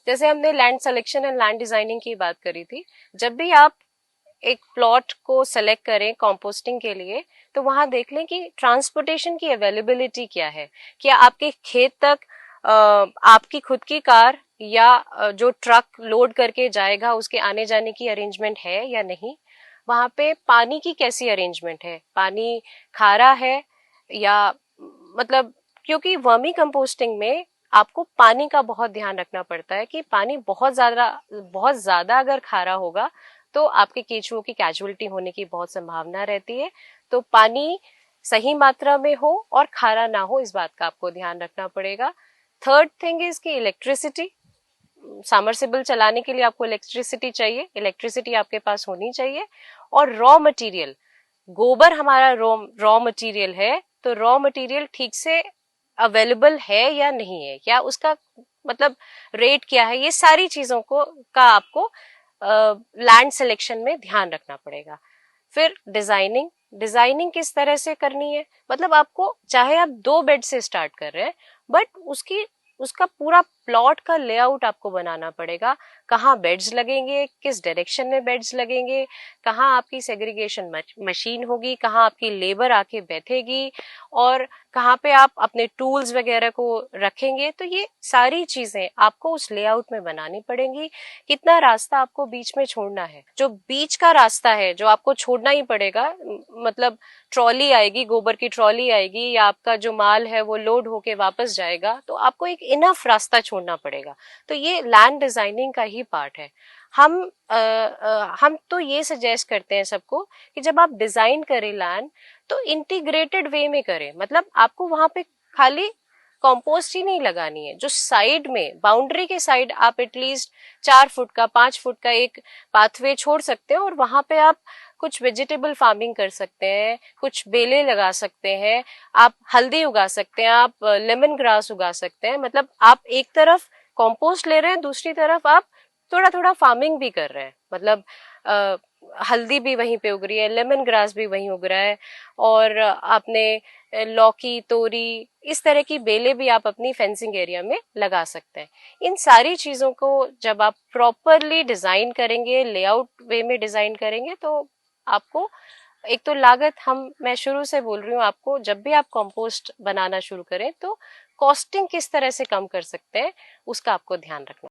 जैसे हमने land selection and land designing की बात करी थी, जब भी आप एक प्लॉट को सेलेक्ट करें कंपोस्टिंग के लिए, तो वहां देख लें कि ट्रांसपोर्टेशन की अवेलेबिलिटी क्या है। क्या आपके खेत तक आपकी खुद की कार या जो ट्रक लोड करके जाएगा उसके आने जाने की अरेंजमेंट है या नहीं। वहां पे पानी की कैसी अरेंजमेंट है, पानी खारा है या मतलब, क्योंकि वर्मी कंपोस्टिंग में आपको पानी का बहुत ध्यान रखना पड़ता है कि पानी बहुत ज्यादा अगर खारा होगा तो आपके केंचुओं की कैजुअलिटी होने की बहुत संभावना रहती है। तो पानी सही मात्रा में हो और खारा ना हो, इस बात का आपको ध्यान रखना पड़ेगा। थर्ड थिंग इज की इलेक्ट्रिसिटी। सामरसिबल चलाने के लिए आपको इलेक्ट्रिसिटी चाहिए, इलेक्ट्रिसिटी आपके पास होनी चाहिए। और रॉ मटेरियल, गोबर हमारा रॉ मटेरियल है, तो रॉ मटेरियल ठीक से अवेलेबल है या नहीं है, या उसका मतलब रेट क्या है, ये सारी चीजों को का आपको लैंड सिलेक्शन में ध्यान रखना पड़ेगा। फिर डिजाइनिंग, डिजाइनिंग किस तरह से करनी है, मतलब आपको चाहे आप 2 बेड से स्टार्ट कर रहे हैं, बट उसका पूरा प्लॉट का लेआउट आपको बनाना पड़ेगा। कहाँ बेड्स लगेंगे, किस डायरेक्शन में बेड्स लगेंगे, कहाँ आपकी सेग्रीगेशन मशीन होगी, कहाँ आपकी लेबर आके बैठेगी, और कहाँ पे आप अपने टूल्स वगैरह को रखेंगे। तो ये सारी चीजें आपको उस लेआउट में बनानी पड़ेंगी। कितना रास्ता आपको बीच में छोड़ना है, जो बीच का रास्ता है जो आपको छोड़ना ही पड़ेगा, मतलब ट्रॉली आएगी, गोबर की ट्रॉली आएगी, या आपका जो माल है वो लोड होके वापस जाएगा, तो आपको एक इनफ रास्ता छोड़ना पड़ेगा। तो ये लैंड डिजाइनिंग का ही पार्ट है। हम तो ये सजेस्ट करते हैं सबको कि जब आप डिजाइन करें लैंड, तो इंटीग्रेटेड वे में करें। मतलब आपको वहां पे खाली कंपोस्ट ही नहीं लगानी है, जो साइड में बाउंड्री के साइड आप एटलीस्ट 4 फुट का 5 फुट का एक पाथवे छोड़ सकते हैं, और वहां पे आप कुछ वेजिटेबल फार्मिंग कर सकते हैं, कुछ बेलें लगा सकते हैं, आप हल्दी उगा सकते हैं, आप लेमन ग्रास उगा सकते हैं। मतलब आप एक तरफ कंपोस्ट ले रहे हैं, दूसरी तरफ आप थोड़ा थोड़ा फार्मिंग भी कर रहे हैं। मतलब हल्दी भी वहीं पे उग रही है, लेमन ग्रास भी वहीं उग रहा है, और आपने लौकी, तोरी, इस तरह की बेलें भी आप अपनी फेंसिंग एरिया में लगा सकते हैं। इन सारी चीजों को जब आप प्रॉपरली डिजाइन करेंगे, लेआउट वे में डिजाइन करेंगे, तो आपको एक तो लागत, मैं शुरू से बोल रही हूँ आपको, जब भी आप कंपोस्ट बनाना शुरू करें तो कॉस्टिंग किस तरह से कम कर सकते हैं उसका आपको ध्यान रखना।